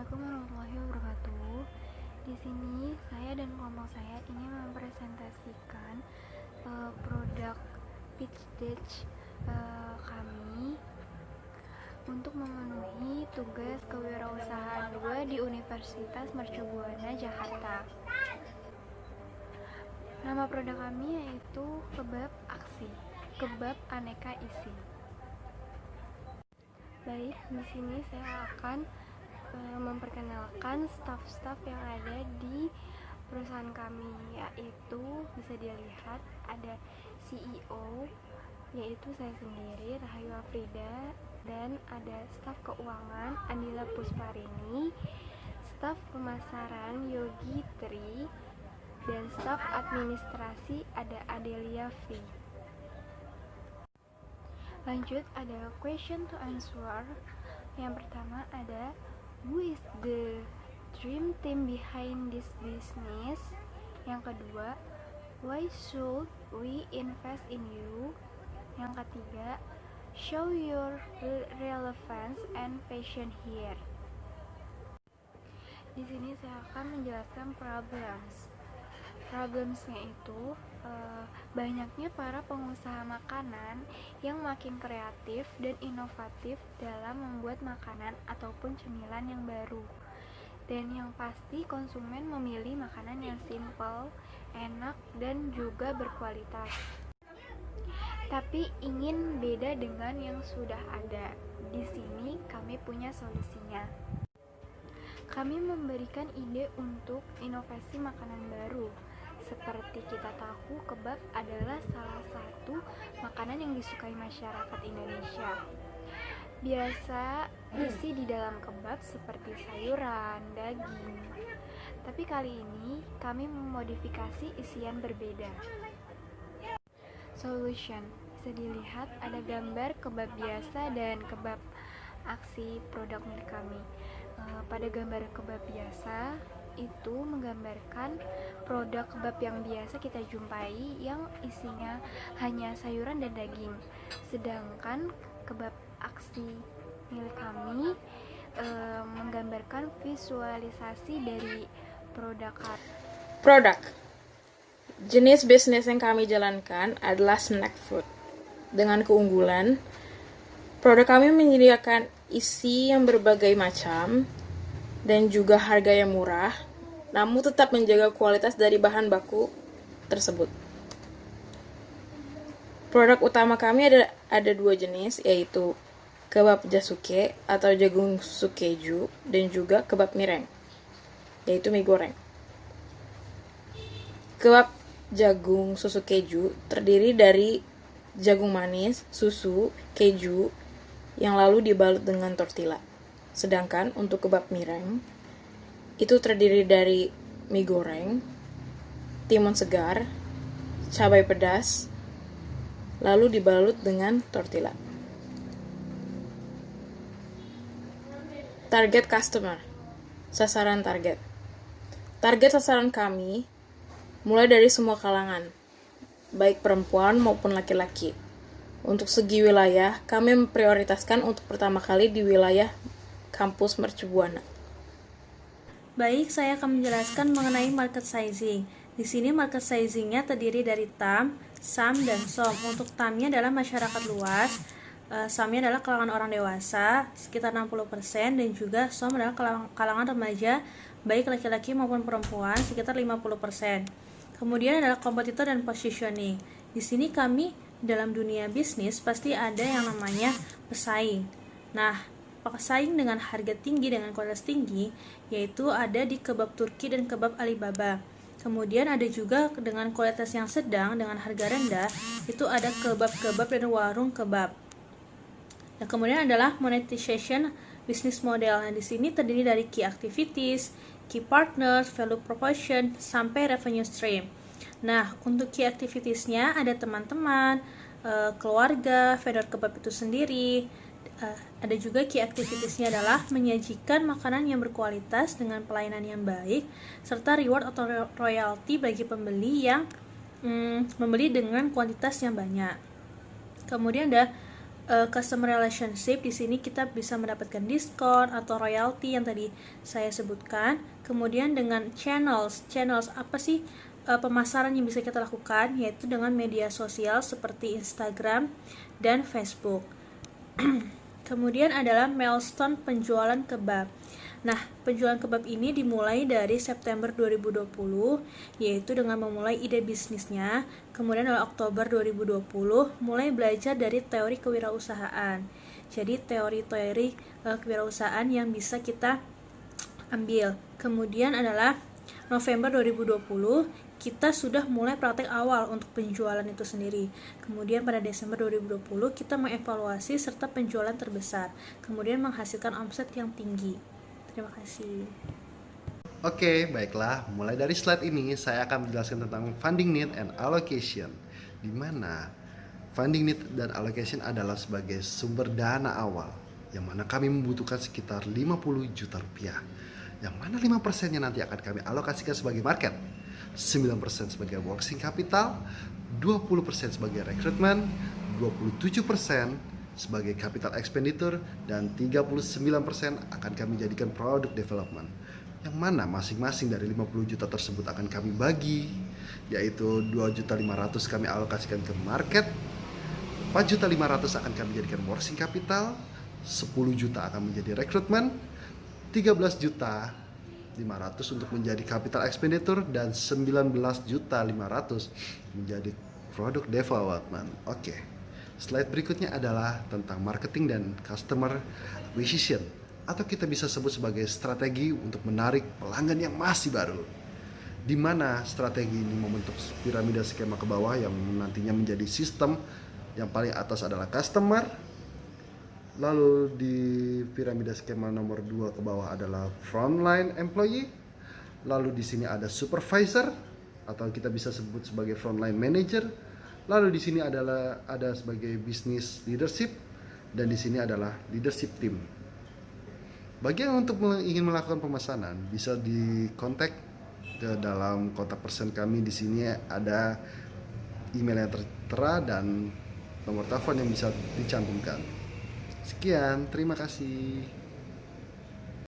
Assalamualaikum warahmatullahi wabarakatuh. Di sini saya dan kelompok saya ingin mempresentasikan produk pitch deck kami untuk memenuhi tugas kewirausahaan 2 di Universitas Mercubuana, Jakarta. Nama produk kami yaitu kebab aksi, kebab aneka isi. Baik, di sini saya akan memperkenalkan staf-staf yang ada di perusahaan kami, yaitu bisa dilihat ada CEO, yaitu saya sendiri, Rahayu Afrida, dan ada staf keuangan Andila Pusparini, staf pemasaran Yogi Tri, dan staf administrasi ada Adelia V. Lanjut, ada question to answer. Yang pertama ada, who is the dream team behind this business? Yang kedua, why should we invest in you? Yang ketiga, show your relevance and passion here. Di sini saya akan menjelaskan problemsnya itu banyaknya para pengusaha makanan yang makin kreatif dan inovatif dalam membuat makanan ataupun cemilan yang baru, dan yang pasti konsumen memilih makanan yang simple, enak, dan juga berkualitas, tapi ingin beda dengan yang sudah ada. Di sini kami punya solusinya. Kami memberikan ide untuk inovasi makanan baru. Seperti kita tahu, kebab adalah salah satu makanan yang disukai masyarakat Indonesia. Biasa isi di dalam kebab seperti sayuran, daging. Tapi kali ini kami memodifikasi isian berbeda. Solution. Bisa dilihat ada gambar kebab biasa dan kebab aksi produk milik kami. Pada gambar kebab biasa itu menggambarkan produk kebab yang biasa kita jumpai yang isinya hanya sayuran dan daging. Sedangkan kebab aksi milik kami menggambarkan visualisasi dari produk. Jenis bisnis yang kami jalankan adalah snack food. Dengan keunggulan, produk kami menyediakan isi yang berbagai macam dan juga harga yang murah, namun tetap menjaga kualitas dari bahan baku tersebut. Produk utama kami ada 2 jenis, yaitu kebab jasuke atau jagung susu keju, dan juga kebab mireng, yaitu mie goreng. Kebab jagung susu keju terdiri dari jagung manis, susu, keju, yang lalu dibalut dengan tortilla. Sedangkan untuk kebab mireng, itu terdiri dari mie goreng, timun segar, cabai pedas, lalu dibalut dengan tortilla. Target customer, sasaran target. Target sasaran kami mulai dari semua kalangan, baik perempuan maupun laki-laki. Untuk segi wilayah, kami memprioritaskan untuk pertama kali di wilayah kampus Mercubuana. Baik, saya akan menjelaskan mengenai market sizing. Di sini market sizingnya terdiri dari TAM, SAM, dan SOM. Untuk TAM-nya adalah masyarakat luas, SAM-nya adalah kalangan orang dewasa, sekitar 60%, dan juga SOM adalah kalangan remaja, baik laki-laki maupun perempuan, sekitar 50%. Kemudian adalah kompetitor dan positioning. Di sini kami dalam dunia bisnis pasti ada yang namanya pesaing. Nah, pesaing dengan harga tinggi dengan kualitas tinggi yaitu ada di kebab Turki dan kebab Alibaba. Kemudian ada juga dengan kualitas yang sedang dengan harga rendah, itu ada kebab-kebab dan warung kebab. Nah, kemudian adalah monetization business model. Nah, di sini terdiri dari key activities, key partners, value proposition, sampai revenue stream. Nah, untuk key activities-nya ada teman-teman, keluarga, vendor kebab itu sendiri. Ada juga key activities-nya adalah menyajikan makanan yang berkualitas dengan pelayanan yang baik, serta reward atau royalty bagi pembeli yang membeli dengan kuantitas yang banyak. Kemudian ada customer relationship. Di sini kita bisa mendapatkan diskon atau royalty yang tadi saya sebutkan. Kemudian dengan channels apa sih pemasaran yang bisa kita lakukan, yaitu dengan media sosial seperti Instagram dan Facebook. Kemudian adalah milestone penjualan kebab. Nah, penjualan kebab ini dimulai dari September 2020, yaitu dengan memulai ide bisnisnya. Kemudian adalah Oktober 2020, mulai belajar dari teori kewirausahaan. Jadi teori-teori kewirausahaan yang bisa kita ambil. Kemudian adalah November 2020, kita sudah mulai praktek awal untuk penjualan itu sendiri. Kemudian pada Desember 2020, kita mengevaluasi serta penjualan terbesar. Kemudian menghasilkan omset yang tinggi. Terima kasih. Oke, baiklah. Mulai dari slide ini, saya akan menjelaskan tentang funding need and allocation, di mana funding need dan allocation adalah sebagai sumber dana awal, yang mana kami membutuhkan sekitar 50 juta rupiah, yang mana 5%-nya nanti akan kami alokasikan sebagai market, 9% sebagai working capital, 20% sebagai rekrutmen, 27% sebagai capital expenditure, dan 39% akan kami jadikan product development, yang mana masing-masing dari 50 juta tersebut akan kami bagi, yaitu 2.500.000 kami alokasikan ke market, 4.500.000 akan kami jadikan working capital, 10 juta akan menjadi rekrutmen, 13.500.000 untuk menjadi capital expenditure, dan 19.500.000 menjadi product development. Oke. Slide berikutnya adalah tentang marketing dan customer acquisition, atau kita bisa sebut sebagai strategi untuk menarik pelanggan yang masih baru, di mana strategi ini membentuk piramida skema ke bawah yang nantinya menjadi sistem yang paling atas adalah customer, lalu di piramida skema nomor 2 ke bawah adalah frontline employee, lalu di sini ada supervisor atau kita bisa sebut sebagai frontline manager, lalu di sini adalah ada sebagai business leadership, dan di sini adalah leadership team. Bagi yang untuk ingin melakukan pemesanan, bisa dikontak ke dalam kontak person kami. Di sini ada email yang tertera dan nomor telepon yang bisa dicantumkan. Sekian, terima kasih.